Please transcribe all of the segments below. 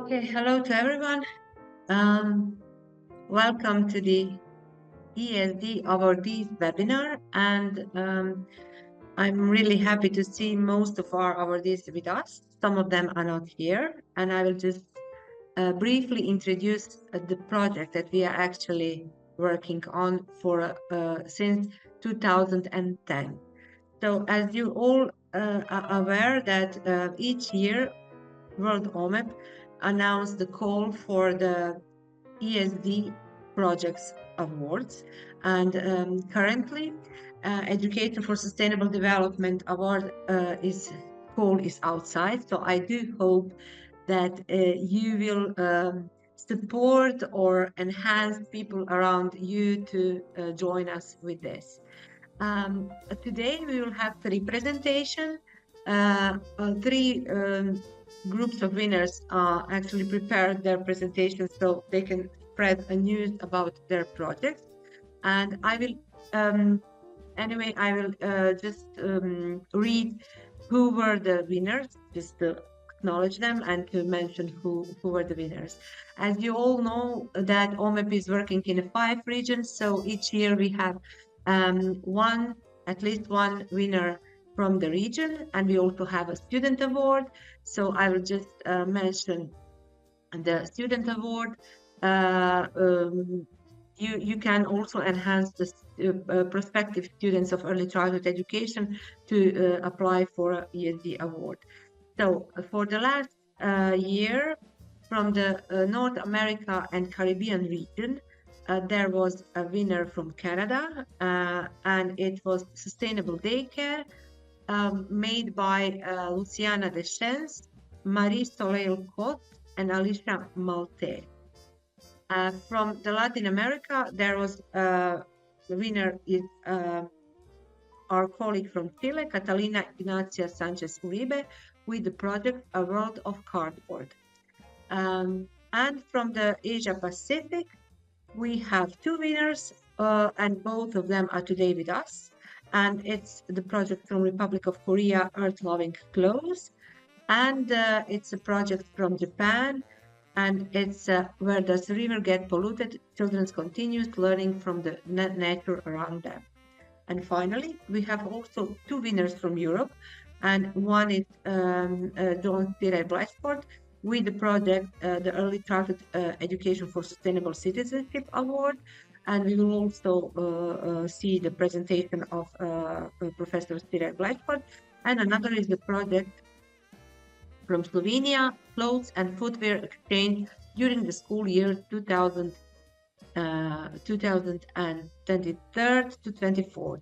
Okay, hello to everyone. Um, Welcome to the ESD AWARDEES webinar, and I'm really happy to see most of our awardees with us. Some of them are not here, and I will just briefly introduce the project that we are actually working on for since 2010. So, as you all are aware that each year World OMEP announced the call for the ESD Projects Awards. And currently, Education for Sustainable Development Award call is outside. So I do hope that you will support or enhance people around you to join us with this. Today we will have three presentations. Three groups of winners actually prepared their presentations so they can spread a news about their projects. And I will, anyway, I will just read who were the winners, just to acknowledge them and to mention who were the winners. As you all know, that OMEP is working in 5 regions, so each year we have at least one winner from the region, and we also have a student award. So I will just mention the student award. You can also enhance the prospective students of early childhood education to apply for a ESD award. So for the last year, from the North America and Caribbean region, there was a winner from Canada, and it was Sustainable Daycare, made by Luciana Deschens, Marie Soleil Cot, and Alicia Malte. From the Latin America, there was the winner is our colleague from Chile, Catalina Ignacia Sanchez Uribe, with the project A World of Cardboard. And from the Asia Pacific, we have two winners, and both of them are today with us. And it's the project from Republic of Korea, Earth Loving Clothes, and it's a project from Japan, and it's Where Does the River Get Polluted? Children's Continuous Learning from the Nature Around Them. And finally, we have also two winners from Europe, and one is John Tire Blackford with the project the Early Childhood Education for Sustainable Citizenship Award. And we will also see the presentation of Professor Tire Blackford. And another is the project from Slovenia, Clothes and Footwear Exchange during the school year 2023 to 24.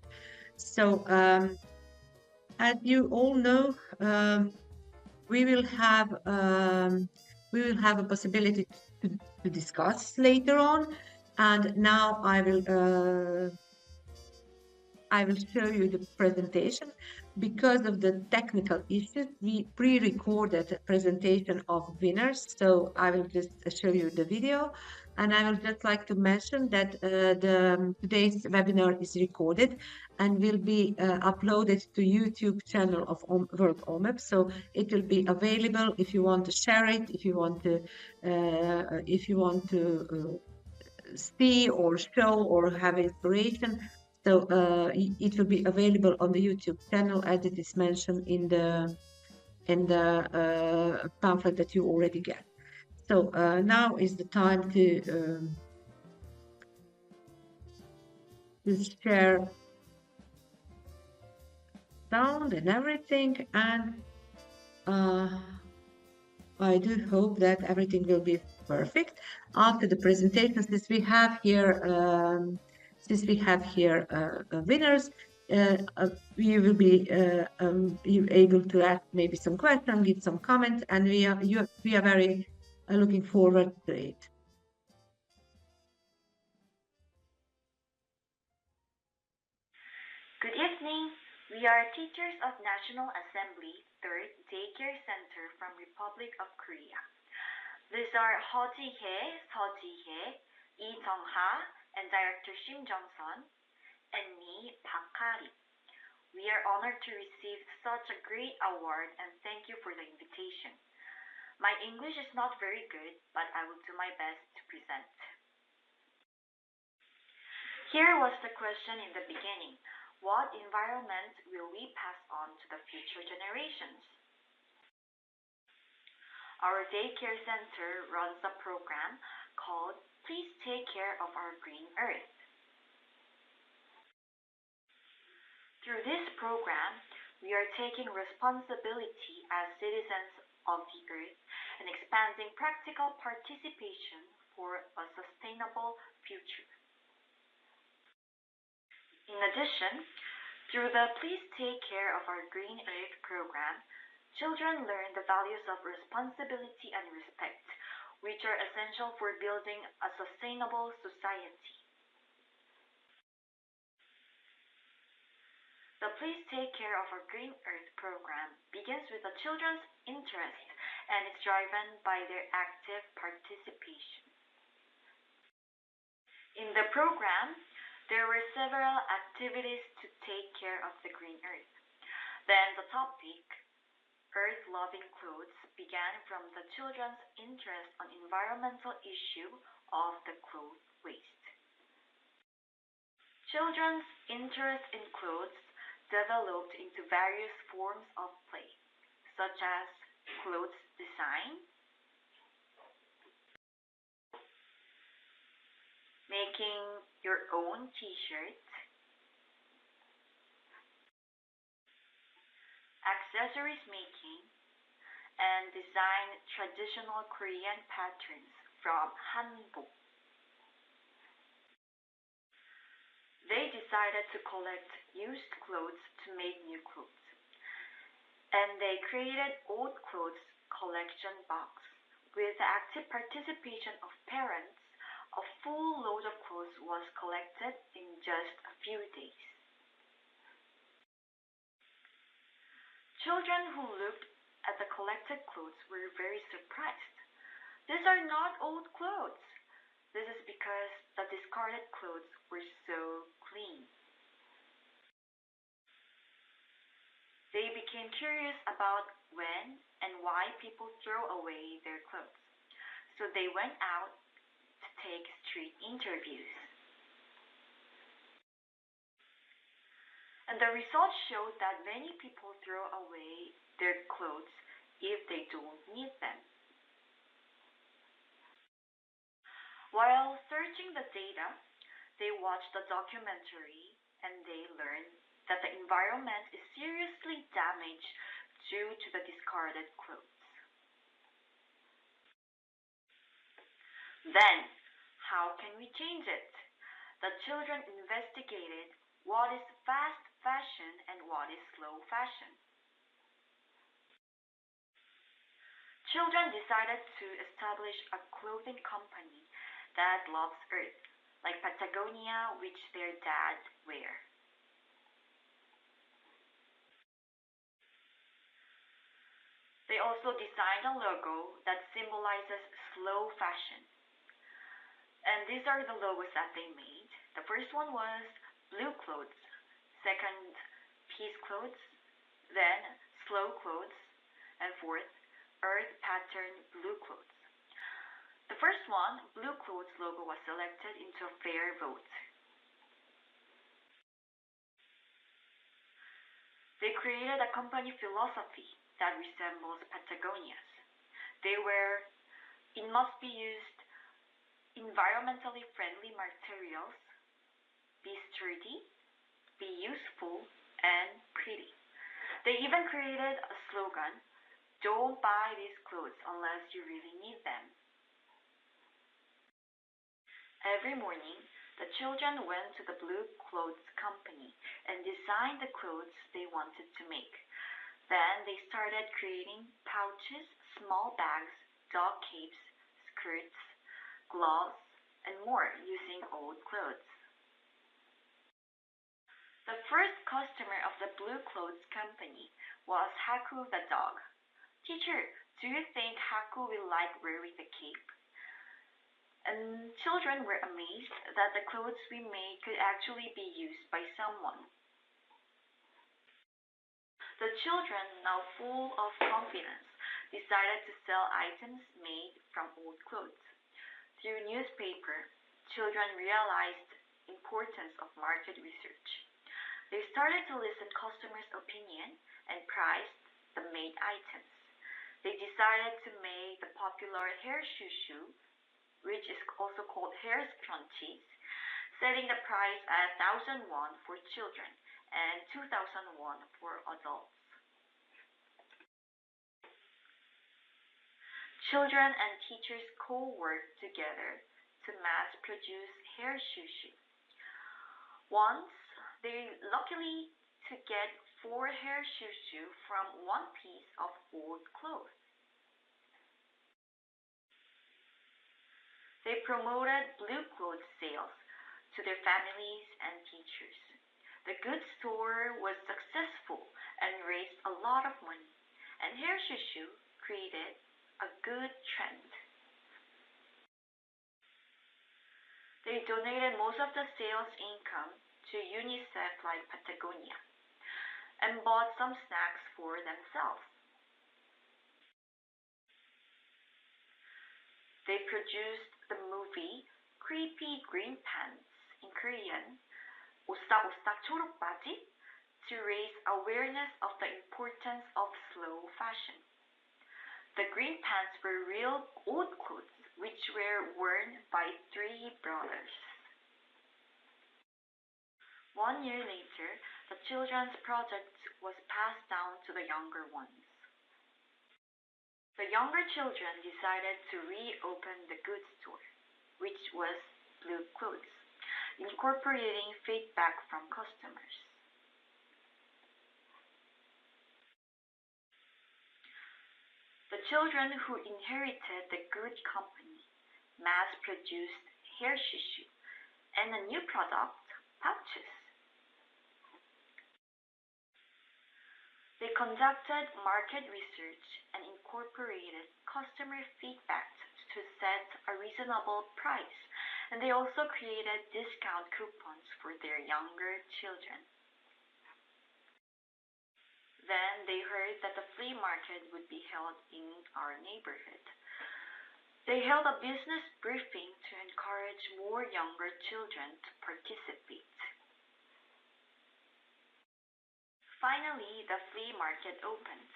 So, as you all know, we will have a possibility to discuss later on, and now I will show you the presentation. Because of the technical issues, we pre-recorded a presentation of winners, so I will just show you the video. And I would just like to mention that today's webinar is recorded and will be uploaded to YouTube channel of World OMEP. So it will be available if you want to share it, if you want to see or show or have inspiration. So it will be available on the YouTube channel as it is mentioned in the pamphlet that you already get. So now is the time to share sound and everything, and I do hope that everything will be perfect after the presentation. Since we have here winners, you will be you able to ask maybe some questions, give some comments, and we are very looking forward to it. Good evening. We are teachers of National Assembly 3rd Daycare Center from Republic of Korea. These are Ho Ji-hye, Seo Ji-hye, Lee Jung-ha, and Director Shim Jung-sun, and me, Park Ha-ri. We are honored to receive such a great award and thank you for the invitation. My English is not very good, but I will do my best to present. Here was the question in the beginning. What environment will we pass on to the future generations? Our daycare center runs a program called Please Take Care of Our Green Earth. Through this program, we are taking responsibility as citizens of the earth and expanding practical participation for a sustainable future. In addition, through the Please Take Care of Our Green Earth program, children learn the values of responsibility and respect, which are essential for building a sustainable society. The Please Take Care of Our Green Earth program begins with the children's interest and is driven by their active participation. In the program, there were several activities to take care of the green earth. Then the topic, Earth-Loving Clothes, began from the children's interest on environmental issue of the cloth waste. Children's interest in clothes developed into various forms of play, such as clothes design, making your own t-shirt, accessories making, and design traditional Korean patterns from hanbok. They decided to collect used clothes to make new clothes, and they created old clothes collection box. With the active participation of parents, a full load of clothes was collected in just a few days. Children who looked at the collected clothes were very surprised. These are not old clothes. This is because the discarded clothes were so clean. They became curious about when and why people throw away their clothes. So they went out to take street interviews. And the results showed that many people throw away their clothes if they don't need them. While searching the data, they watched a documentary and they learned that the environment is seriously damaged due to the discarded clothes. Then, how can we change it? The children investigated what is fast fashion and what is slow fashion. Children decided to establish a clothing company that loves Earth, like Patagonia, which their dad wear. They also designed a logo that symbolizes slow fashion. And these are the logos that they made. The first one was blue clothes, second peace clothes, then slow clothes, and fourth, earth pattern blue clothes. The first one, blue clothes logo, was selected into a fair vote. They created a company philosophy that resembles Patagonia's. It must be used environmentally friendly materials, be sturdy, be useful, and pretty. They even created a slogan, don't buy these clothes unless you really need them. Every morning, the children went to the blue clothes company and designed the clothes they wanted to make. Then they started creating pouches, small bags, dog capes, skirts, gloves, and more using old clothes. The first customer of the blue clothes company was Haku the dog. Teacher, do you think Haku will like wearing the cape? And children were amazed that the clothes we made could actually be used by someone. The children, now full of confidence, decided to sell items made from old clothes. Through newspaper, children realized the importance of market research. They started to listen customers' opinion and priced the made items. They decided to make the popular hair shoe, which is also called hair scrunchies, setting the price at 1,000 won for children and 2,000 won for adults. Children and teachers co-worked together to mass produce hair shoe. Once, they luckily to get 4 hair shoe from one piece of old cloth. They promoted blue clothes sales to their families and teachers. The goods store was successful and raised a lot of money, and hair shoe created a good trend. They donated most of the sales income to UNICEF like Patagonia and bought some snacks for themselves. They produced the movie Creepy Green Pants, in Korean, 오싹오싹 초록바지, to raise awareness of the importance of slow fashion. The green pants were real old clothes which were worn by 3 brothers. 1 year later, the children's project was passed down to the younger ones. The younger children decided to reopen the goods store, which was blue clothes, incorporating feedback from customers. The children who inherited the good company mass-produced hair shoe and a new product, pouches. They conducted market research and incorporated customer feedback to set a reasonable price, and they also created discount coupons for their younger children. Then they heard that the flea market would be held in our neighborhood. They held a business briefing to encourage more younger children to participate. Finally, the flea market opened.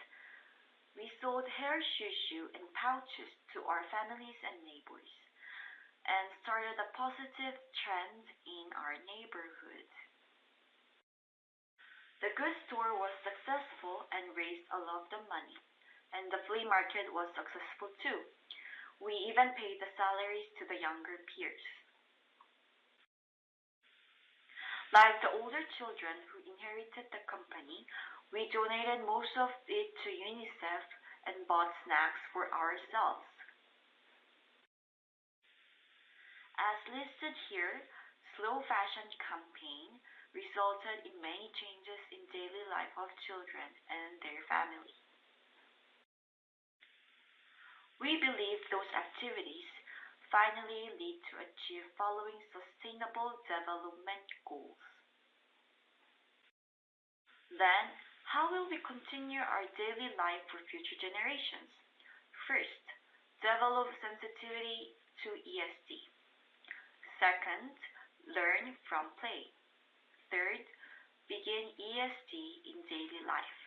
We sold hair shoe and pouches to our families and neighbors, and started a positive trend in our neighborhood. The goods store was successful and raised a lot of money, and the flea market was successful too. We even paid the salaries to the younger peers. Like the older children who inherited the company, we donated most of it to UNICEF and bought snacks for ourselves. As listed here, slow fashion campaign resulted in many changes in daily life of children and their family. We believe those activities finally lead to achieve following sustainable development goals. Then, how will we continue our daily life for future generations? First, develop sensitivity to ESD. Second, learn from play. Third, begin ESD in daily life.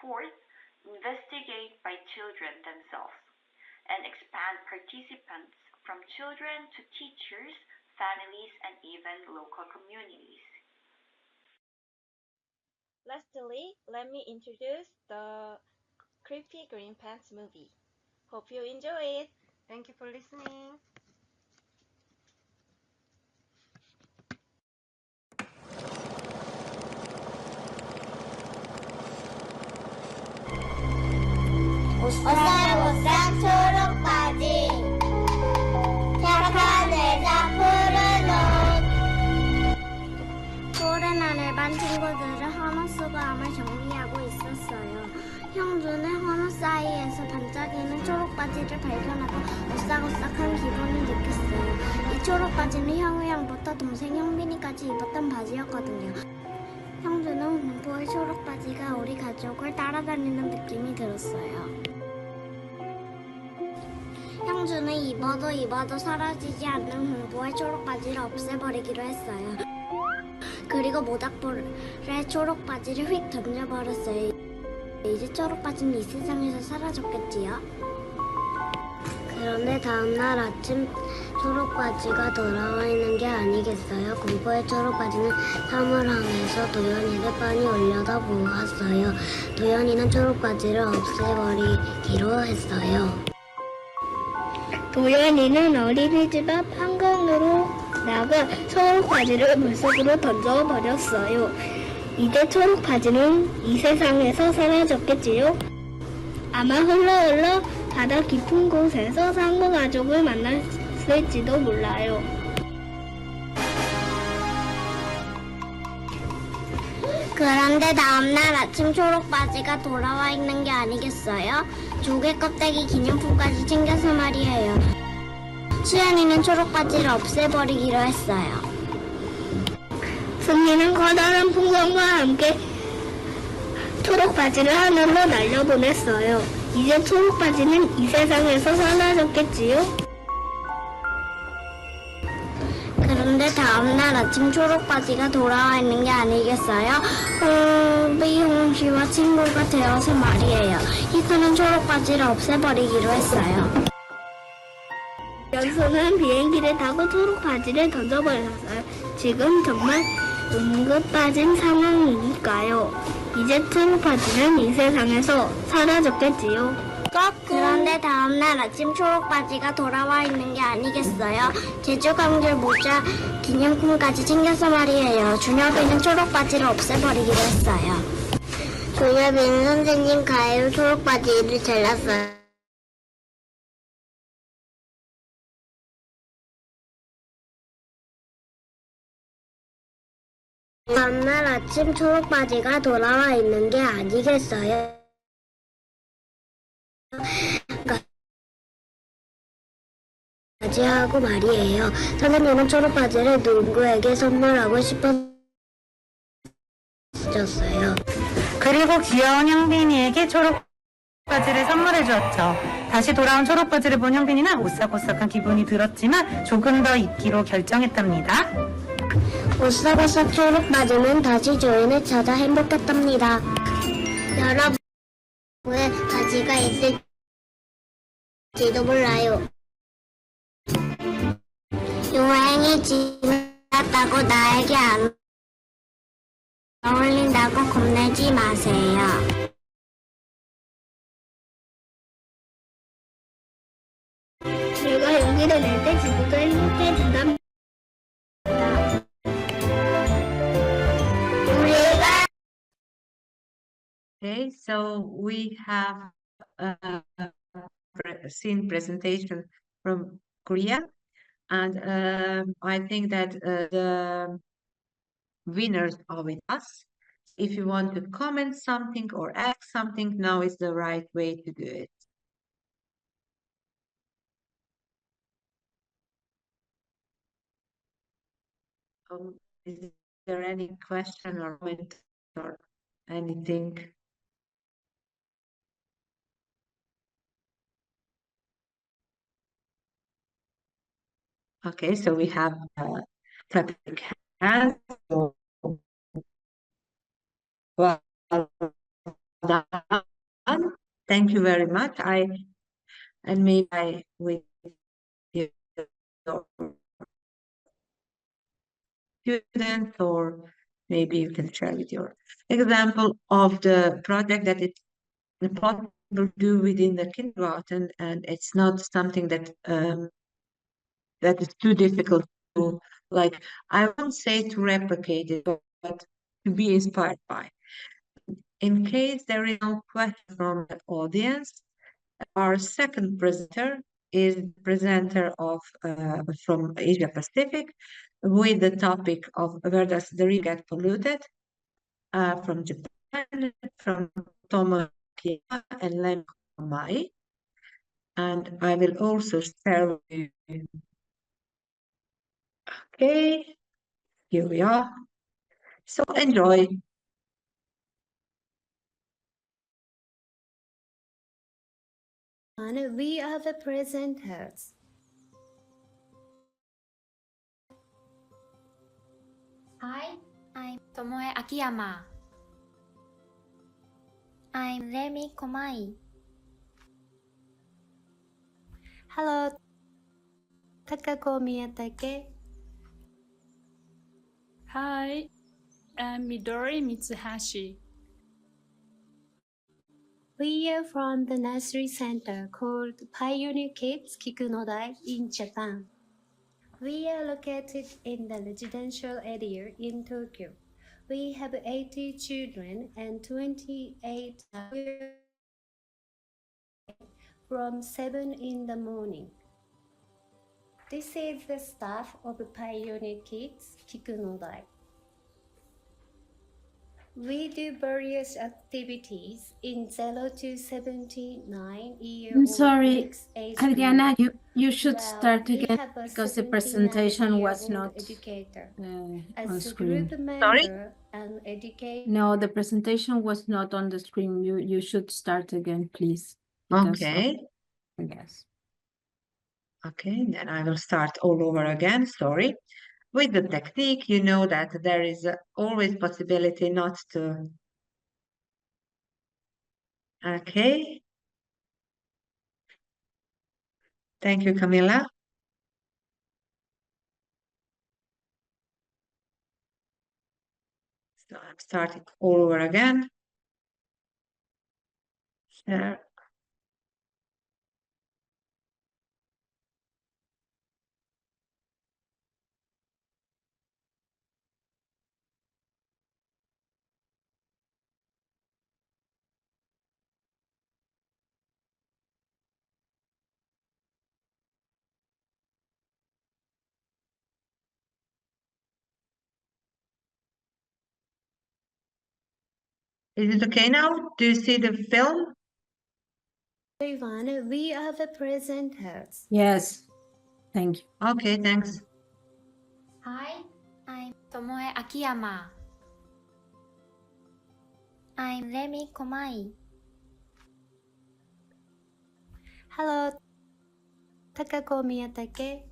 Fourth, investigate by children themselves and expand participants from children to teachers, families, and even local communities. Lastly, let me introduce the Creepy Green Pants movie. Hope you enjoy it. Thank you for listening. 오싹오싹 초록바지 착한 의자 푸른 옷 푸른 하늘 반 친구들은 헌옷 쓰고 암을 정리하고 있었어요. 형주는 헌옷 사이에서 반짝이는 초록바지를 발견하고 오싹오싹한 기분을 느꼈어요. 이 초록바지는 형우 형부터 동생 형빈이까지 입었던 바지였거든요. 형주는 '공포의 초록바지가 우리 가족을 따라다니는 느낌이 들었어요. 형주는 입어도 사라지지 않는 공부의 초록바지를 없애버리기로 했어요. 그리고 모닥불에 초록바지를 휙 던져버렸어요. 이제 초록바지는 이 세상에서 사라졌겠지요? 그런데 다음날 아침 초록바지가 돌아와 있는 게 아니겠어요? 공포의 초록바지는 사물함에서 도연이를 빤히 올려다 보았어요. 도연이는 초록바지를 없애버리기로 했어요. 도연이는 어린이집 앞 한강으로 나가 초록바지를 물속으로 던져버렸어요. 이제 초록바지는 이 세상에서 사라졌겠지요? 아마 흘러 바다 깊은 곳에서 상어 가족을 만났을지도 몰라요. 그런데 다음날 아침 초록바지가 돌아와 있는 게 아니겠어요? 조개 껍데기 기념품까지 챙겨서 말이에요. 수연이는 초록바지를 없애버리기로 했어요. 승리는 커다란 풍선과 함께 초록바지를 하늘로 날려보냈어요. 이제 초록바지는 이 세상에서 사라졌겠지요? 그런데 다음날 아침 초록바지가 돌아와 있는 게 아니겠어요? 홍비홍씨와 친구가 되어서 말이에요. 히크는 초록바지를 없애버리기로 했어요. 연수는 비행기를 타고 초록바지를 던져버렸어요. 지금 정말 응급 빠진 상황이니까요. 이제 초록바지는 이 세상에서 사라졌겠지요. 그런데 다음날 아침 초록바지가 돌아와 있는 게 아니겠어요? 제주강줄 모자 기념품까지 챙겨서 말이에요. 준혁이는 초록바지를 없애버리기로 했어요. 준혁이는 선생님 가위로 초록바지를 잘랐어요. 다음날 아침 초록바지가 돌아와 있는 게 아니겠어요? 바지하고 말이에요. 선생님은 초록바지를 누구에게 선물하고 싶어졌어요. 그리고 귀여운 형빈이에게 초록바지를 선물해 주었죠. 다시 돌아온 초록바지를 본 형빈이는 오싹오싹한 기분이 들었지만 조금 더 입기로 결정했답니다. 오싹오싹 초록바지는 다시 주인을 찾아 행복했답니다. 여러분, 왜 바지가 있을지도 몰라요. 유행이 지났다고 나에게 안 어울린다고 겁내지 마세요. 내가 용기를 낼 때 지구도 행복해진답니다. 우리가 Okay, so we have seen presentation from Korea, and I think that the winners are with us. If you want to comment something or ask something, now is the right way to do it. Is there any question or comment or anything? Okay, so we have clapping hands. So, well done. Thank you very much. And maybe I with your students, or maybe you can share with your example of the project that it's possible to do within the kindergarten, and it's not something that that is too difficult to, like, I won't say to replicate it, but to be inspired by. In case there is no question from the audience, our second presenter is the presenter of from Asia Pacific with the topic of where does the river get polluted, from Japan, from Tomo Kiyama and Lem Mai. And I will also share with you. Okay, here we are. So enjoy. And we are the presenters. Hi, I'm Tomoe Akiyama. I'm Remi Komai. Hello, Takako Miyatake. Hi, I'm Midori Mitsuhashi. We are from the nursery center called Pioneer Kids Kikunodai in Japan. We are located in the residential area in Tokyo. We have 80 children and 28 from 7 in the morning. This is the staff of Pioneer Kids Kikunodai. We do various activities in 0 to 79-year-old I'm sorry, mixed age Adriana, group. you should Well, start we again have a because the presentation was 79-year-old not educator. on As a screen. group Sorry? member and educator. No, the presentation was not on the screen. You should start again, please. Because Okay. yes. Okay, then I will start all over again. Sorry. With the technique, you know that there is always possibility not to. Okay. Thank you, Camilla. So I'm starting all over again. Share. Is it okay now? Do you see the film? Everyone, we are the presenters. Yes, thank you. Okay, thanks. Hi, I'm Tomoe Akiyama. I'm Remi Komai. Hello, Takako Miyatake.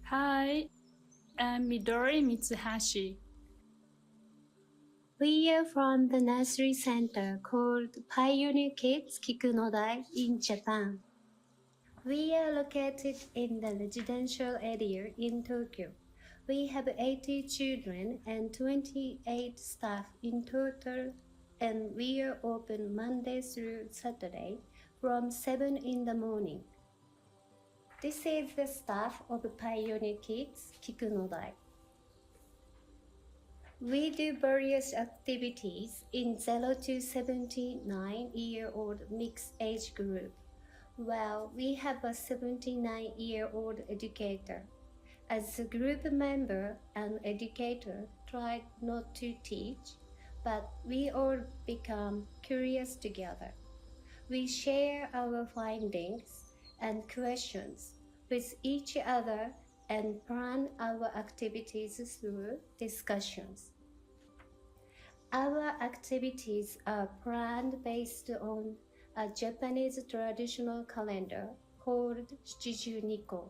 Hi, I'm Midori Mitsuhashi. We are from the nursery center called Pioneer Kids Kikunodai in Japan. We are located in the residential area in Tokyo. We have 80 children and 28 staff in total, and we are open Monday through Saturday from 7 in the morning. This is the staff of Pioneer Kids Kikunodai. We do various activities in 0 to 79-year-old mixed age group. Well, we have a 79-year-old educator. As a group member and educator tried not to teach, but we all become curious together. We share our findings and questions with each other and plan our activities through discussions. Our activities are planned based on a Japanese traditional calendar called Shijuniko.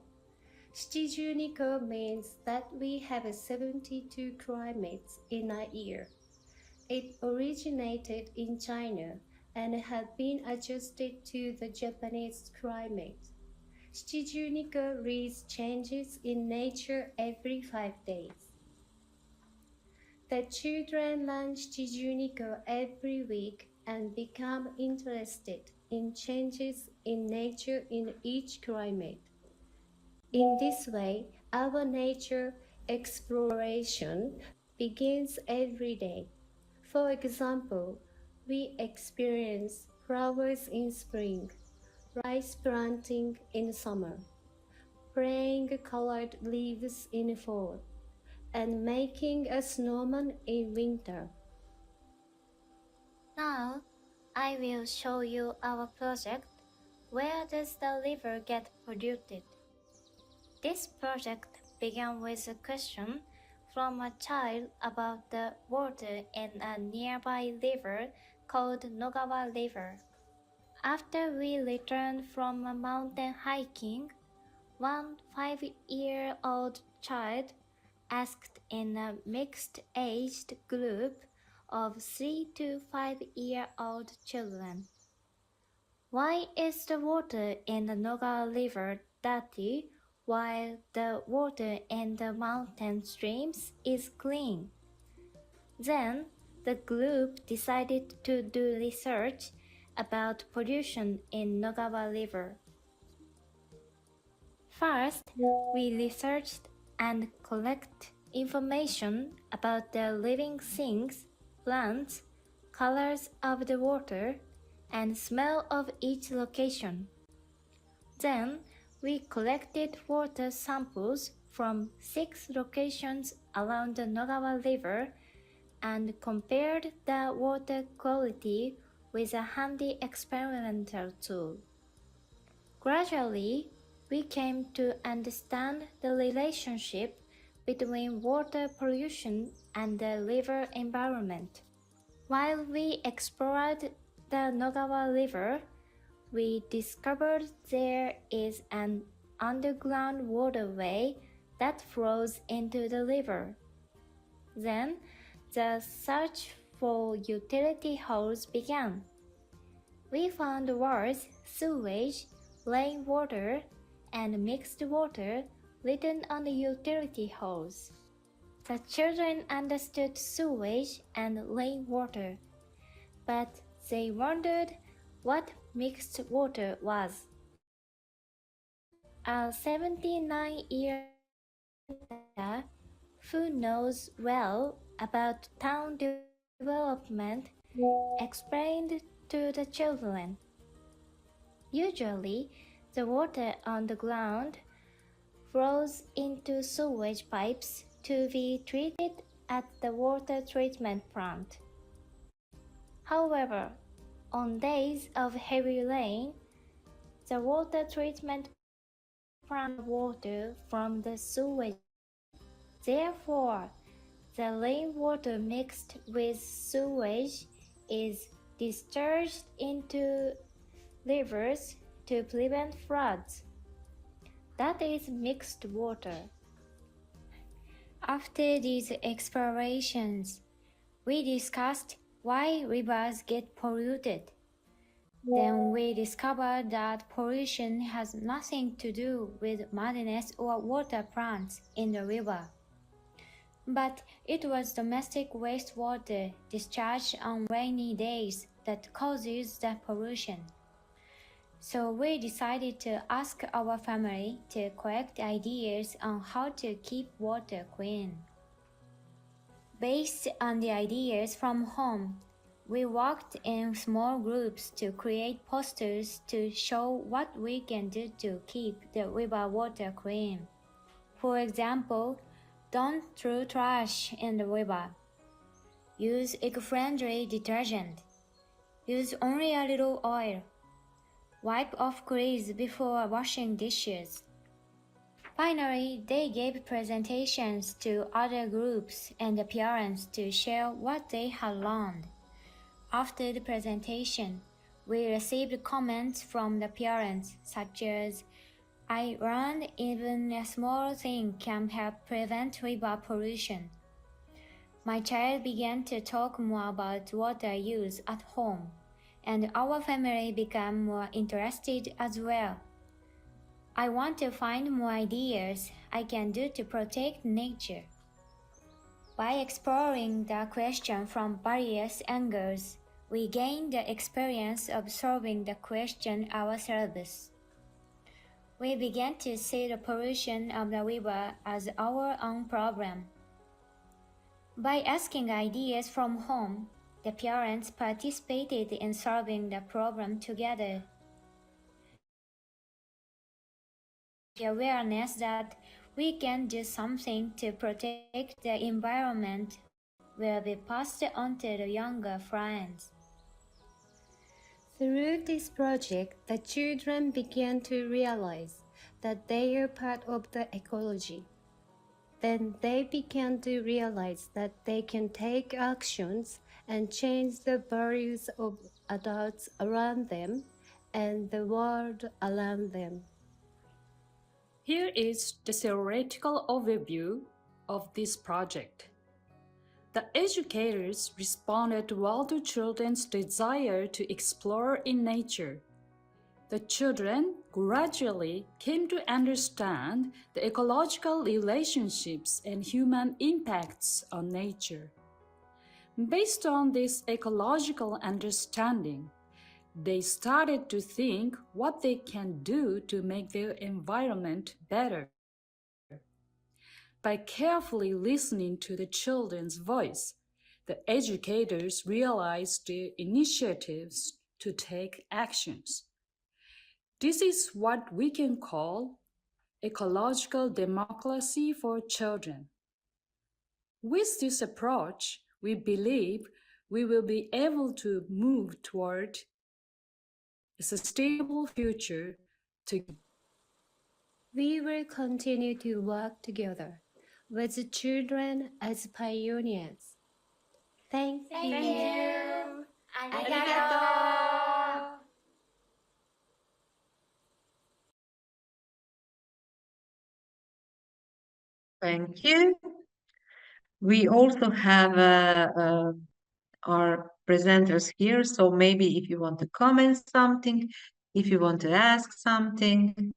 Niko. Niko means that we have 72 climates in a year. It originated in China and has been adjusted to the Japanese climate. Niko reads changes in nature every 5 days. The children learn Niko every week and become interested in changes in nature in each climate. In this way, our nature exploration begins every day. For example, we experience flowers in spring, rice planting in summer, playing colored leaves in fall, and making a snowman in winter. Now, I will show you our project. Where does the river get polluted? This project began with a question from a child about the water in a nearby river called Nogawa River. After we returned from a mountain hiking, one 5-year-old child asked in a mixed-aged group of 3 to 5-year-old children, "Why is the water in the Noga River dirty while the water in the mountain streams is clean?" Then the group decided to do research about pollution in Nogawa River. First, we researched and collected information about the living things, plants, colors of the water, and smell of each location. Then, we collected water samples from 6 locations around the Nogawa River and compared the water quality with a handy experimental tool. Gradually, we came to understand the relationship between water pollution and the river environment. While we explored the Nogawa River, we discovered there is an underground waterway that flows into the river. Then, the search for utility holes began. We found words sewage, rainwater, and mixed water written on the utility holes. The children understood sewage and rainwater, but they wondered what mixed water was. A 79-year-old who knows well about town development explained to the children, "Usually, the water on the ground flows into sewage pipes to be treated at the water treatment plant. However, on days of heavy rain, the water treatment plant water from the sewage. Therefore, the rainwater mixed with sewage is discharged into rivers to prevent floods. That is mixed water." After these explorations, we discussed why rivers get polluted. Then we discovered that pollution has nothing to do with mudiness or water plants in the river, but it was domestic wastewater discharged on rainy days that causes the pollution. So we decided to ask our family to collect ideas on how to keep water clean. Based on the ideas from home, we worked in small groups to create posters to show what we can do to keep the river water clean. For example, don't throw trash in the river. Use eco-friendly detergent. Use only a little oil. Wipe off grease before washing dishes. Finally, they gave presentations to other groups and the parents to share what they had learned. After the presentation, we received comments from the parents such as, "I learned even a small thing can help prevent river pollution." My child began to talk more about water use at home, and our family became more interested as well. I want to find more ideas I can do to protect nature. By exploring the question from various angles, we gained the experience of solving the question ourselves. We began to see the pollution of the river as our own problem. By asking ideas from home, the parents participated in solving the problem together. The awareness that we can do something to protect the environment will be passed on to the younger friends. Through this project, the children began to realize that they are part of the ecology. Then they began to realize that they can take actions and change the values of adults around them and the world around them. Here is the theoretical overview of this project. The educators responded well to children's desire to explore in nature. The children gradually came to understand the ecological relationships and human impacts on nature. Based on this ecological understanding, they started to think what they can do to make their environment better. By carefully listening to the children's voice, the educators realized their initiatives to take actions. This is what we can call ecological democracy for children. With this approach, we believe we will be able to move toward a sustainable future together. We will continue to work together with the children as pioneers. Thank you. arigato. Thank you. We also have our presenters here, so maybe if you want to comment something, if you want to ask something.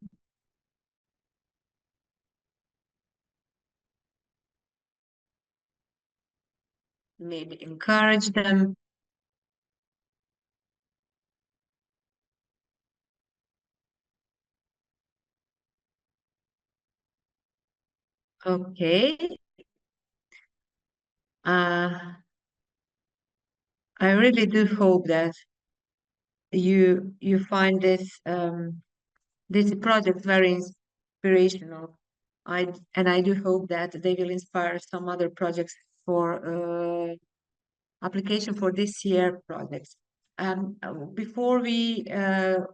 Maybe encourage them. Okay. I really do hope that you find this project very inspirational. I do hope that they will inspire some other projects for application for this year projects. Before we go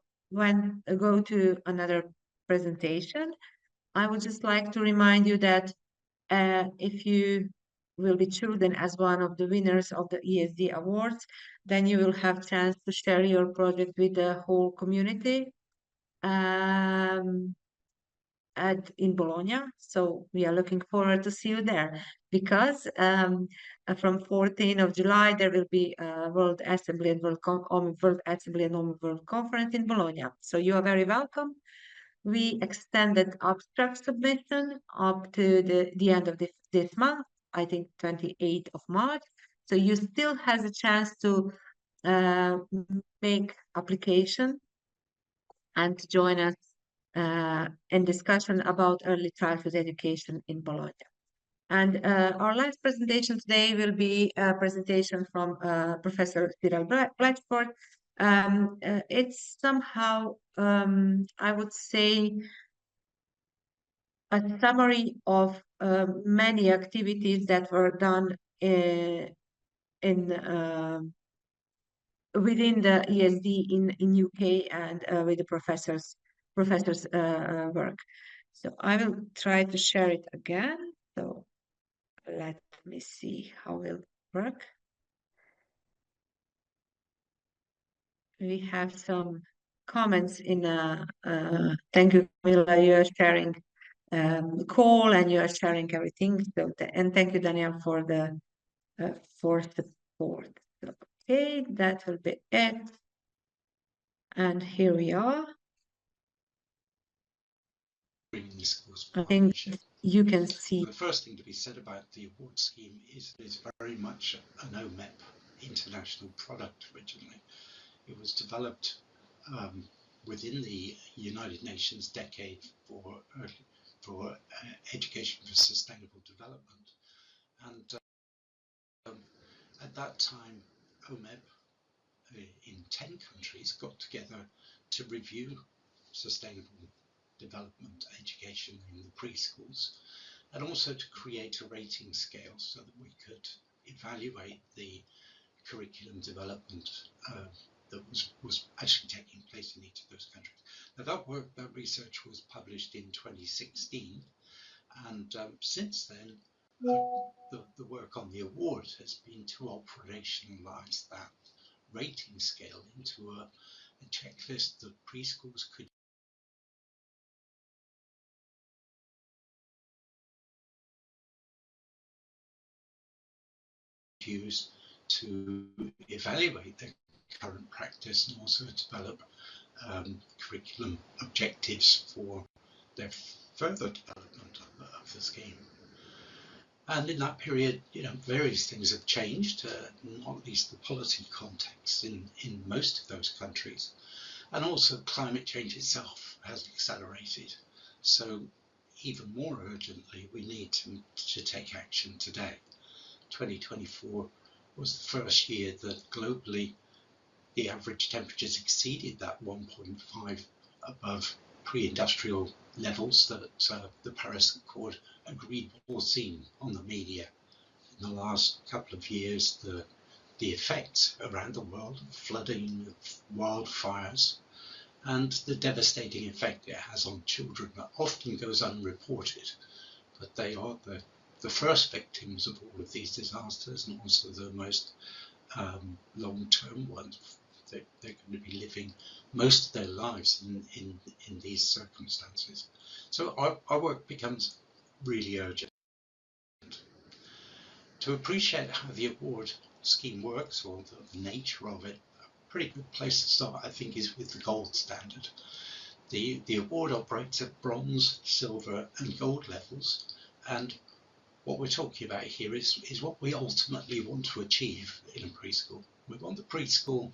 to another presentation, I would just like to remind you that if you will be chosen as one of the winners of the ESD awards, then you will have chance to share your project with the whole community in Bologna. So we are looking forward to see you there, because from 14th of July there will be a World Assembly and World Assembly and World Conference in Bologna. So you are very welcome. We extended abstract submission up to the end of this month, I think 28th of March. So you still has a chance to make application and to join us in discussion about early childhood education in Bologna. And our last presentation today will be a presentation from Professor Cyril Blatchford. It's somehow, I would say, a summary of many activities that were done within the ESD in UK and with the professors' work. So I will try to share it again. So let me see how it will work. We have some comments in thank you, Camilla, you are sharing the call and you are sharing everything. So and thank you, Daniel, for the support. So, okay, that will be it. And here we are. I think you can see. The first thing to be said about the award scheme is it's very much an OMEP international product originally. It was developed within the United Nations Decade for Education for Sustainable Development. And at that time, OMEP in 10 countries got together to review sustainable development education in the preschools, and also to create a rating scale so that we could evaluate the curriculum development that was actually taking place in each of those countries. Now that research was published in 2016, and since then the work on the award has been to operationalize that rating scale into a checklist that preschools could use to evaluate their current practice and also develop curriculum objectives for their further development of the scheme. And in that period, various things have changed, not least the policy context in most of those countries. And also climate change itself has accelerated. So even more urgently, we need to take action today. 2024 was the first year that globally the average temperatures exceeded that 1.5 above pre-industrial levels that the Paris Accord agreed or seen on the media. In the last couple of years, the effects around the world of flooding, of wildfires, and the devastating effect it has on children that often goes unreported, but they are the first victims of all of these disasters and also the most long-term ones. They're going to be living most of their lives in these circumstances. So our work becomes really urgent. To appreciate how the award scheme works, or the nature of it, a pretty good place to start, I think, is with the gold standard. The award operates at bronze, silver and gold levels, and what we're talking about here is what we ultimately want to achieve in a preschool. We want the preschool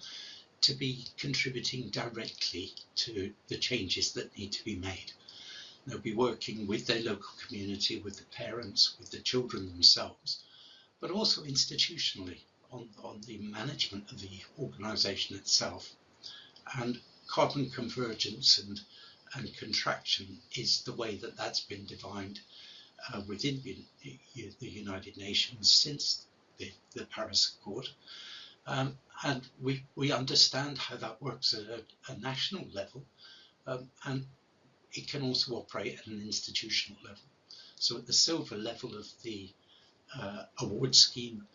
to be contributing directly to the changes that need to be made. They'll be working with their local community, with the parents, with the children themselves, but also institutionally on the management of the organisation itself. And carbon convergence and contraction is the way that that's been defined within the United Nations since the Paris Accord. And we understand how that works at a national level, and it can also operate at an institutional level. So at the silver level of the award scheme,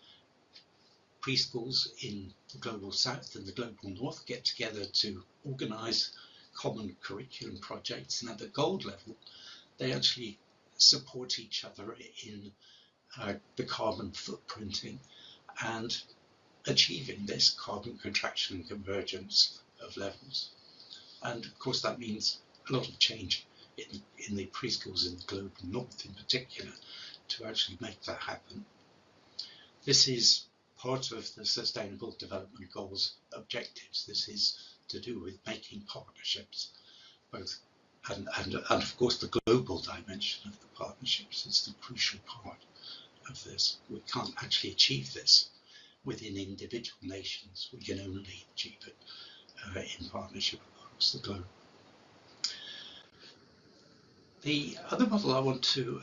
preschools in the global south and the global north get together to organise common curriculum projects, and at the gold level they actually support each other in the carbon footprinting and achieving this carbon contraction and convergence of levels. And of course that means a lot of change in the preschools in the global north in particular to actually make that happen. This is part of the Sustainable Development Goals objectives. This is to do with making partnerships, both and of course the global dimension of the partnerships is the crucial part of this. We can't actually achieve this within individual nations. We can only achieve it in partnership across the globe. The other model I want to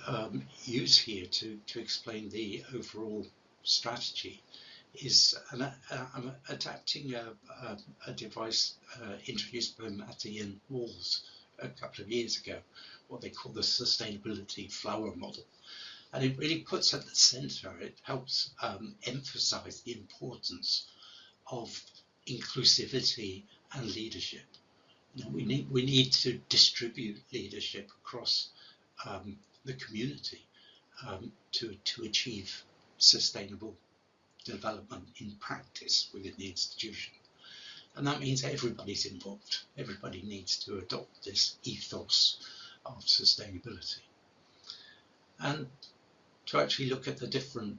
use here to explain the overall strategy is I'm adapting a device introduced by Matty and Walls a couple of years ago, what they call the sustainability flower model. And it really puts at the center, it helps emphasize the importance of inclusivity and leadership. We need to distribute leadership across the community to achieve sustainable development in practice within the institution. And that means everybody's involved. Everybody needs to adopt this ethos of sustainability. And to actually look at the different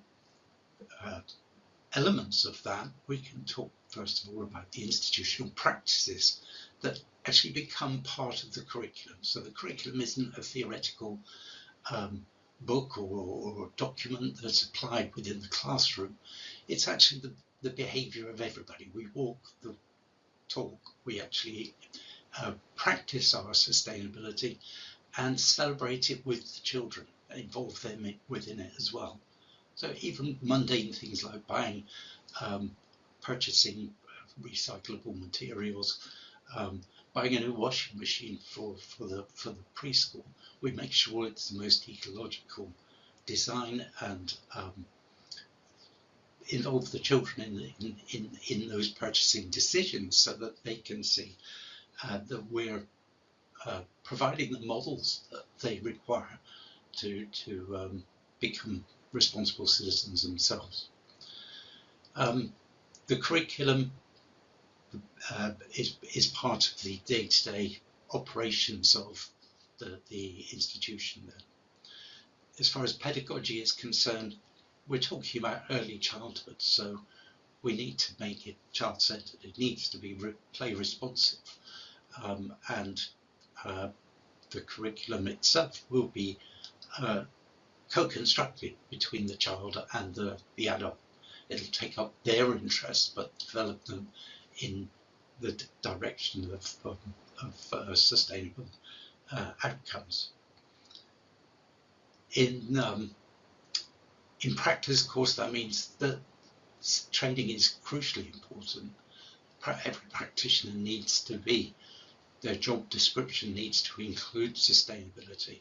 elements of that, we can talk first of all about the institutional practices that actually become part of the curriculum. So the curriculum isn't a theoretical book or document that's applied within the classroom. It's actually the behaviour of everybody. We walk the talk, we actually practice our sustainability and celebrate it with the children, involve them within it as well. So even mundane things like purchasing recyclable materials, buying a new washing machine for the preschool, we make sure it's the most ecological design and involve the children in those purchasing decisions, so that they can see that we're providing the models that they require to become responsible citizens themselves. The curriculum is part of the day-to-day operations of the institution. As far as pedagogy is concerned, we're talking about early childhood, so we need to make it child-centered. It needs to be play responsive, and the curriculum itself will be co-constructed between the child and the adult. It'll take up their interests but develop them in the direction of sustainable outcomes. In practice, of course, that means that training is crucially important. Every practitioner needs to be, their job description needs to include sustainability.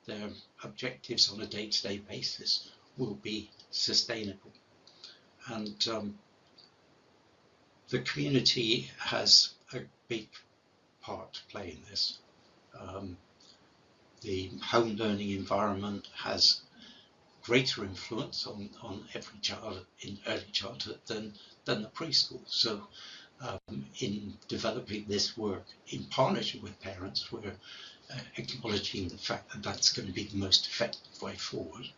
Their objectives on a day-to-day basis will be sustainable. And the community has a big part to play in this. The home learning environment has greater influence on every child in early childhood than the preschool. So in developing this work in partnership with parents, we're acknowledging the fact that that's going to be the most effective way forward.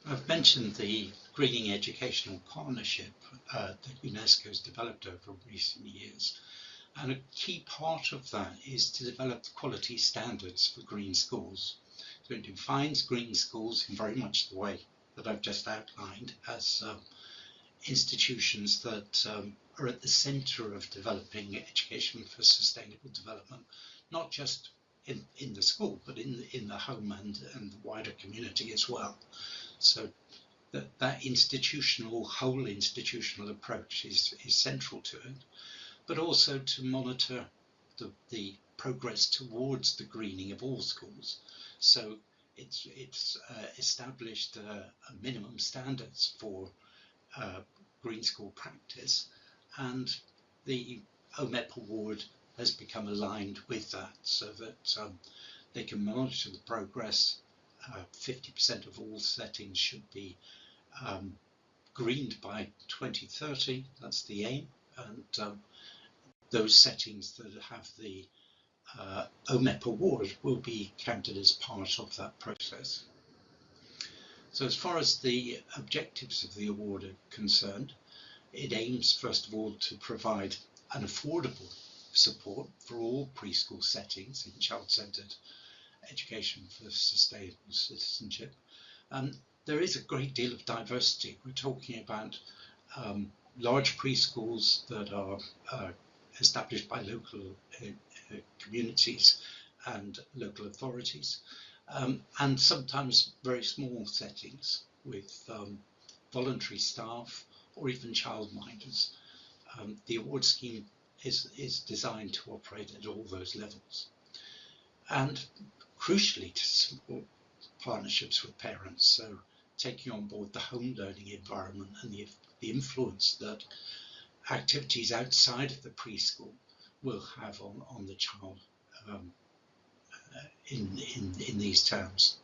I've mentioned the Greening Educational Partnership that UNESCO has developed over recent years. And a key part of that is to develop quality standards for green schools. So it defines green schools in very much the way that I've just outlined as institutions that are at the centre of developing education for sustainable development, not just in the school, but in the home and the wider community as well. So that whole institutional approach is central to it, but also to monitor the progress towards the greening of all schools. So it's established a minimum standards for green school practice, and the OMEP award has become aligned with that, so that they can monitor the progress. 50% of all settings should be greened by 2030, that's the aim, and those settings that have the OMEP award will be counted as part of that process. So as far as the objectives of the award are concerned, it aims first of all to provide an affordable support for all preschool settings in child-centered education for sustainable citizenship. There is a great deal of diversity. We're talking about large preschools that are established by local communities and local authorities, and sometimes very small settings with voluntary staff or even childminders. The award scheme is designed to operate at all those levels, and crucially to support partnerships with parents, so taking on board the home learning environment and the influence that activities outside of the preschool will have on the child in these terms.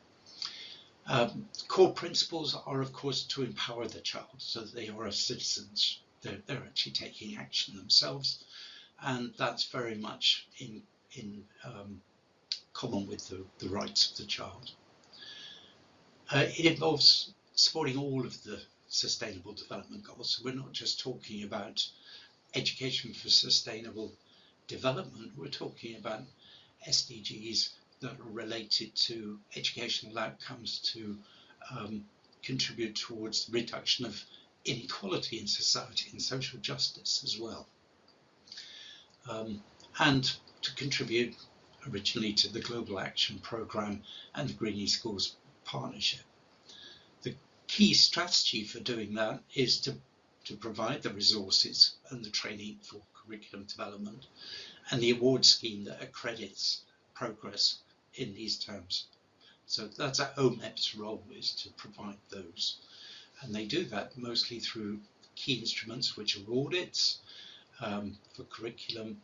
Core principles are, of course, to empower the child so that they are citizens. They're actually taking action themselves, and that's very much in common with the rights of the child. It involves supporting all of the sustainable development goals. So we're not just talking about education for sustainable development, we're talking about SDGs that are related to educational outcomes to contribute towards the reduction of inequality in society and social justice as well. And to contribute originally to the Global Action Programme and the Greening Schools Partnership. The key strategy for doing that is to provide the resources and the training for curriculum development and the award scheme that accredits progress in these terms. So that's our OMEP'S role, is to provide those. And they do that mostly through key instruments, which are audits for curriculum,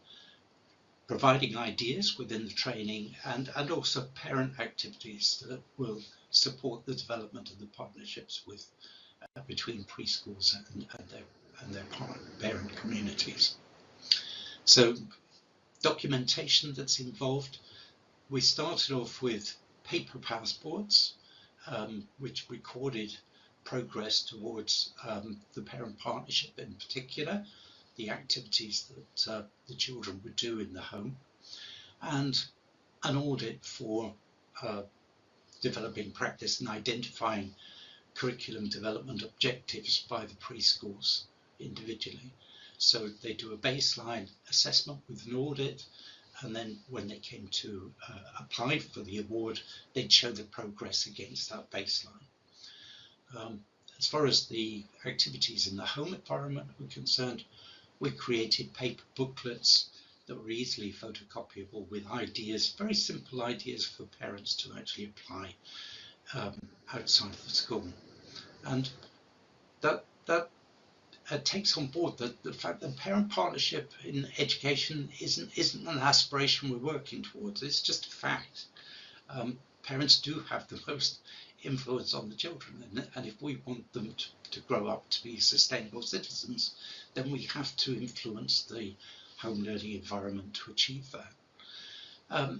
providing ideas within the training, and also parent activities that will support the development of the partnerships with between preschools and their parent communities. So documentation that's involved, we started off with paper passports, which recorded progress towards the parent partnership, in particular, the activities that the children would do in the home, and an audit for developing practice and identifying curriculum development objectives by the preschools individually. So they do a baseline assessment with an audit, and then when they came to apply for the award, they'd show the progress against that baseline. As far as the activities in the home environment were concerned, we created paper booklets that were easily photocopyable with ideas, very simple ideas for parents to actually apply outside of the school. And that takes on board the fact that parent partnership in education isn't an aspiration we're working towards. It's just a fact. Parents do have the most influence on the children, and if we want them to grow up to be sustainable citizens, then we have to influence the home learning environment to achieve that.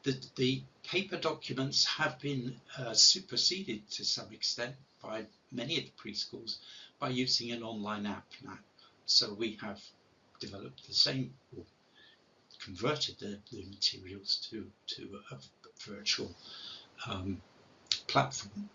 The paper documents have been superseded to some extent by many of the preschools by using an online app now. So we have developed the same, or converted the materials to a virtual platform.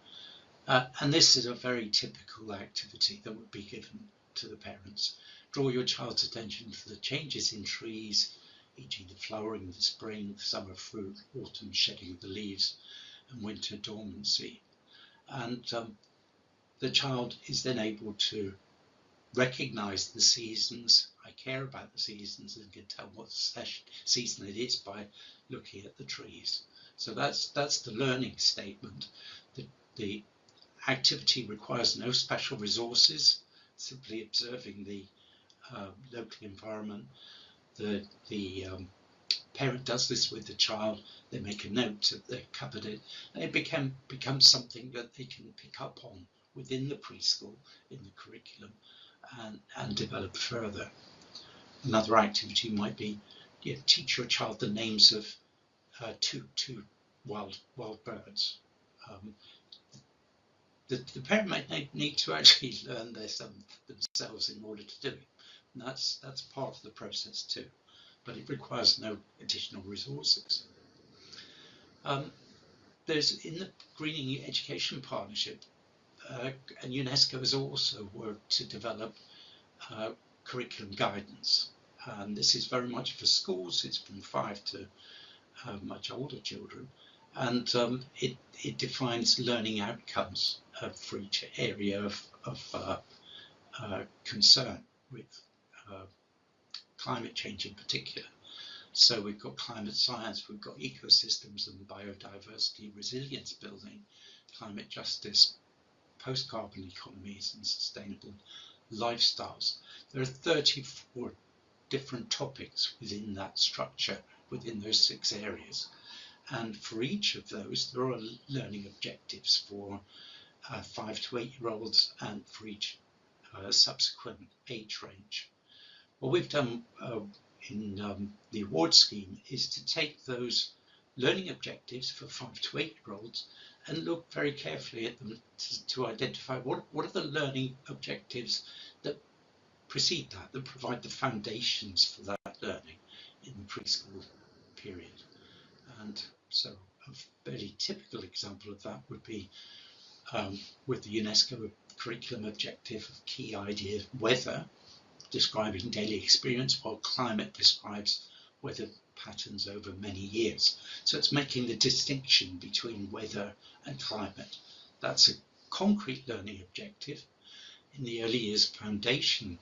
And this is a very typical activity that would be given to the parents. Draw your child's attention to the changes in trees, e.g. the flowering of the spring, summer fruit, autumn shedding of the leaves, and winter dormancy. And the child is then able to recognize the seasons. I care about the seasons and can tell what season it is by looking at the trees. So that's the learning statement. The activity requires no special resources, simply observing the local environment. The parent does this with the child. They make a note that they've covered it, and it becomes something that they can pick up on within the preschool in the curriculum and develop further. Another activity might be teach your child the names of two wild birds. The parent might need to actually learn this themselves in order to do it. And that's part of the process too, but it requires no additional resources. There's in the Greening Education Partnership, and UNESCO has also worked to develop curriculum guidance. And this is very much for schools. It's from 5 to much older children. And it defines learning outcomes for each area of concern, with climate change in particular. So we've got climate science, we've got ecosystems and biodiversity, resilience building, climate justice, post-carbon economies and sustainable lifestyles. There are 34 different topics within that structure, within those 6 areas. And for each of those, there are learning objectives for 5 to 8-year-olds and for each subsequent age range. What we've done in the award scheme is to take those learning objectives for 5 to 8-year-olds and look very carefully at them to identify what are the learning objectives that precede that provide the foundations for that learning in the preschool period. And so a very typical example of that would be with the UNESCO curriculum objective of key idea weather, describing daily experience, while climate describes weather patterns over many years. So it's making the distinction between weather and climate. That's a concrete learning objective. In the early years, foundation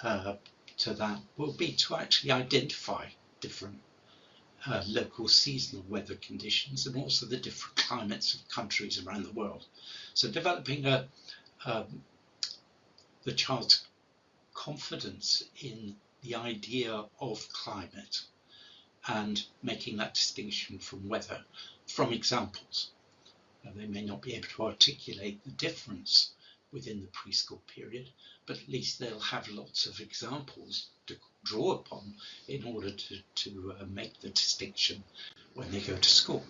to that will be to actually identify different local seasonal weather conditions and also the different climates of countries around the world. So developing a the child's confidence in the idea of climate and making that distinction from weather from examples. They may not be able to articulate the difference within the preschool period, but at least they'll have lots of examples to draw upon in order to make the distinction when they go to school.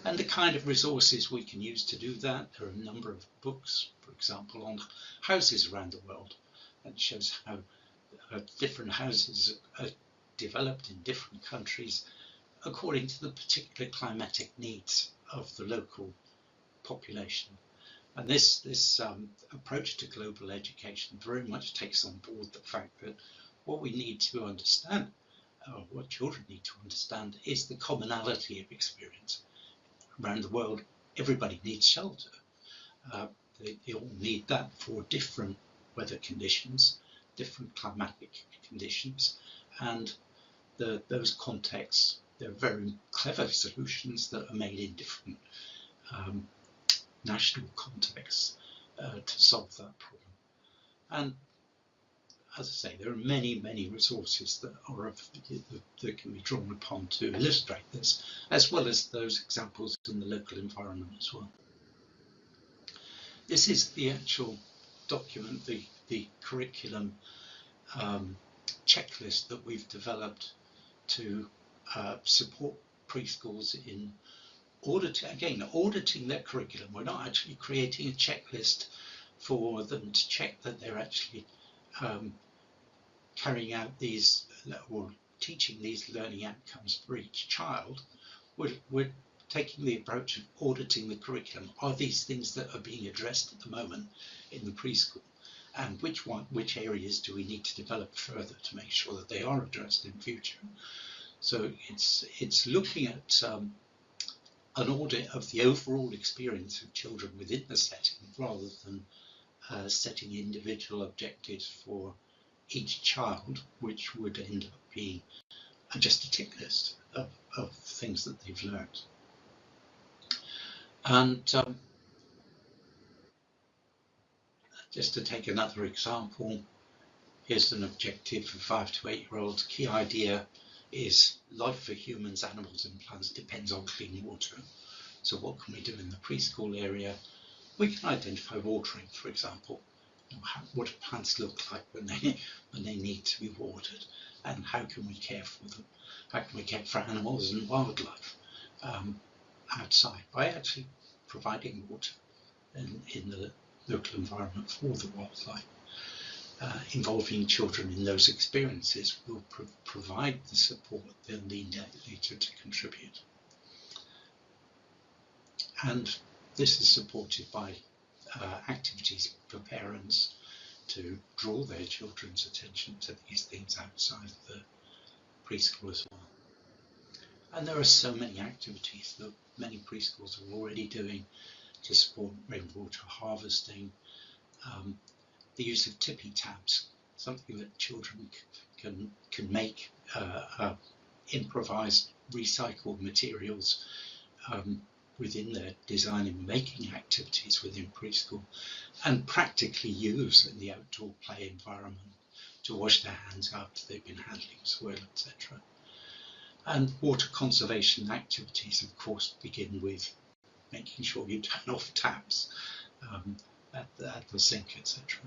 And the kind of resources we can use to do that, there are a number of books, for example, on houses around the world, and shows how different houses are developed in different countries according to the particular climatic needs of the local population. And this approach to global education very much takes on board the fact that what we need to understand, what children need to understand, is the commonality of experience. Around the world, everybody needs shelter. They all need that for different weather conditions, different climatic conditions, and those contexts, they're very clever solutions that are made in different national contexts to solve that problem. And as I say, there are many, many resources that can be drawn upon to illustrate this, as well as those examples in the local environment as well. This is the actual document, the curriculum checklist that we've developed to support preschools in auditing their curriculum. We're not actually creating a checklist for them to check that they're actually carrying out these or teaching these learning outcomes for each child. We're taking the approach of auditing the curriculum. Are these things that are being addressed at the moment in the preschool? And which areas do we need to develop further to make sure that they are addressed in future? So it's looking at an audit of the overall experience of children within the setting, rather than setting individual objectives for each child, which would end up being just a tick list of things that they've learned. And just to take another example, here's an objective for 5 to 8-year-olds. Key idea is life for humans, animals and plants depends on clean water. So what can we do in the preschool area? We can identify watering, for example. What do plants look like when they need to be watered, and how can we care for them? How can we care for animals and wildlife outside by actually providing water in the local environment for the wildlife? Involving children in those experiences will provide the support they'll need later to contribute. And this is supported by activities for parents to draw their children's attention to these things outside the preschool as well. And there are so many activities that many preschools are already doing to support rainwater harvesting. The use of tippy taps, something that children can make improvised recycled materials within their design and making activities within preschool, and practically use in the outdoor play environment to wash their hands after they've been handling soil, etc. And water conservation activities, of course, begin with making sure you turn off taps at the sink, etc.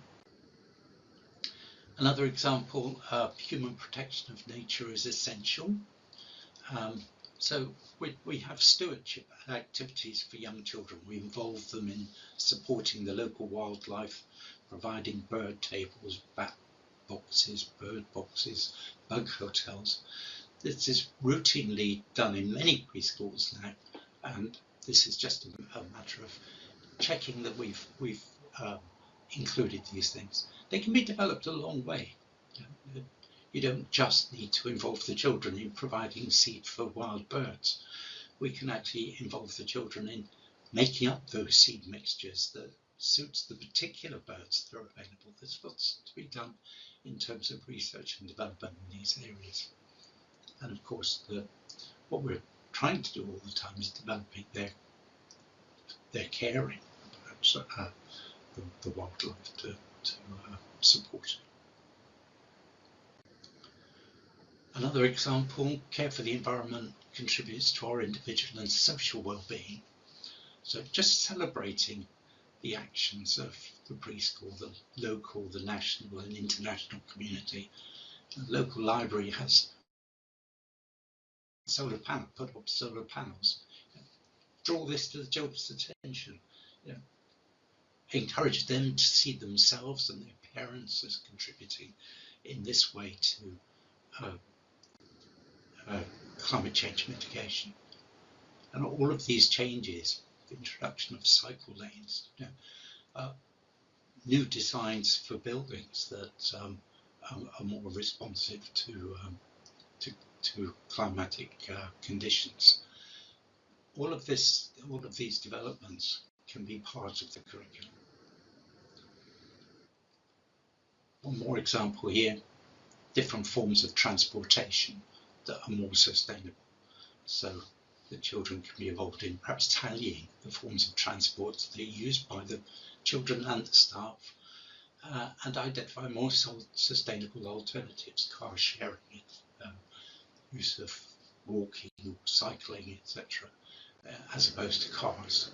Another example, human protection of nature is essential. So we have stewardship activities for young children. We involve them in supporting the local wildlife, providing bird tables, bat boxes, bird boxes, bug hotels. This is routinely done in many preschools now, and this is just a matter of checking that we've included these things. They can be developed a long way. You don't just need to involve the children in providing seed for wild birds. We can actually involve the children in making up those seed mixtures that suits the particular birds that are available. There's lots to be done in terms of research and development in these areas. And of course, what we're trying to do all the time is developing their caring about the wildlife to support it. Another example, care for the environment contributes to our individual and social well-being. So just celebrating the actions of the preschool, the local, the national and international community. The local library has put up solar panels. Draw this to the children's attention. Encourage them to see themselves and their parents as contributing in this way to climate change mitigation. And all of these changes, the introduction of cycle lanes, new designs for buildings that are more responsive to climatic conditions. All of these developments can be part of the curriculum. One more example here, different forms of transportation that are more sustainable. So the children can be involved in perhaps tallying the forms of transport that are used by the children and the staff, and identify more sustainable alternatives, car sharing, use of walking or cycling, etc., as opposed to cars.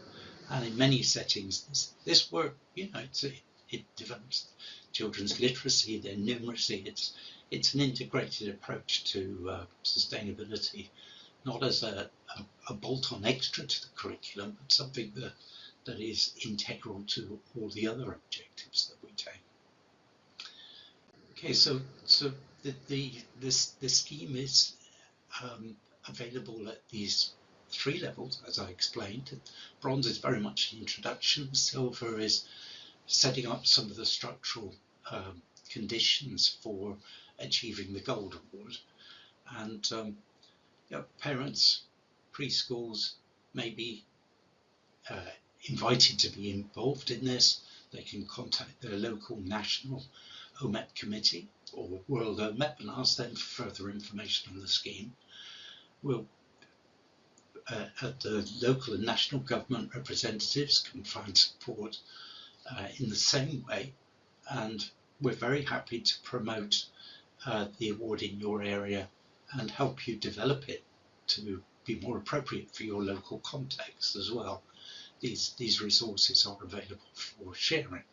And in many settings, this work, it develops children's literacy, their numeracy. It's an integrated approach to sustainability, not as a bolt-on extra to the curriculum, but something that is integral to all the other objectives that we take. Okay, so the scheme is available at these 3 levels, as I explained. Bronze is very much the introduction. Silver is setting up some of the structural conditions for achieving the gold award. And parents, preschools may be invited to be involved in this. They can contact their local national OMEP committee or World OMEP and ask them for further information on the scheme. We'll at the local and national government representatives can find support in the same way, and we're very happy to promote the award in your area and help you develop it to be more appropriate for your local context as well. These resources are available for sharing,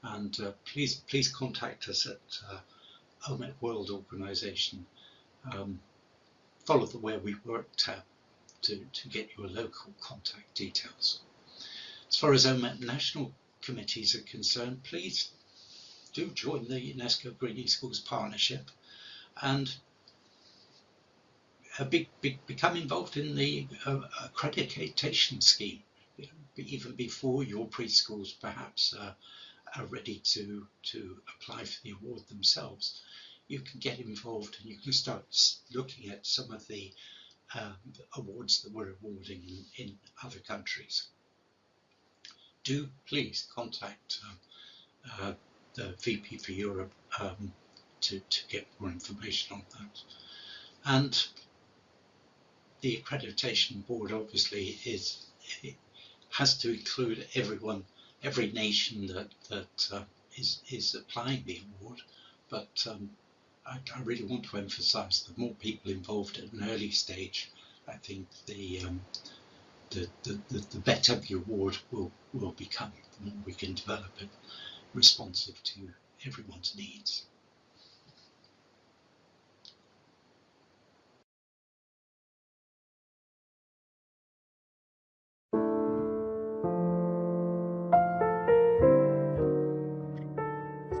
and please contact us at OMEP World Organization. Follow the Where We Work tab to get your local contact details. As far as OMEP national committees are concerned, please do join the UNESCO Greening Schools Partnership and become involved in the accreditation scheme, even before your preschools perhaps are ready to apply for the award themselves. You can get involved and you can start looking at some of the awards that we're awarding in other countries. Do please contact the VP for Europe to get more information on that. And the accreditation board obviously has to include everyone, every nation that is applying the award, but I really want to emphasize the more people involved at an early stage, I think the better the award will become, the more we can develop it responsive to everyone's needs.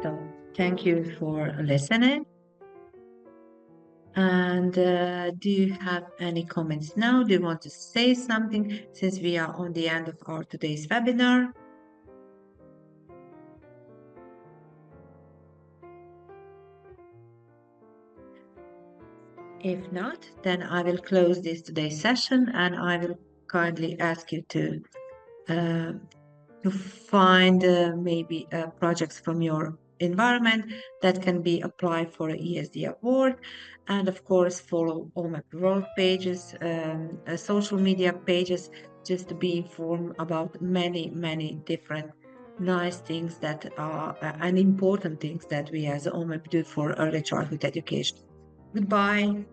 So thank you for listening. And do you have any comments now? Do you want to say something since we are on the end of our today's webinar? If not, then I will close this today's session and I will kindly ask you to find maybe projects from your environment that can be applied for an ESD award, and of course follow OMEP World pages, social media pages, just to be informed about many different nice things that are and important things that we as OMEP do for early childhood education. Goodbye.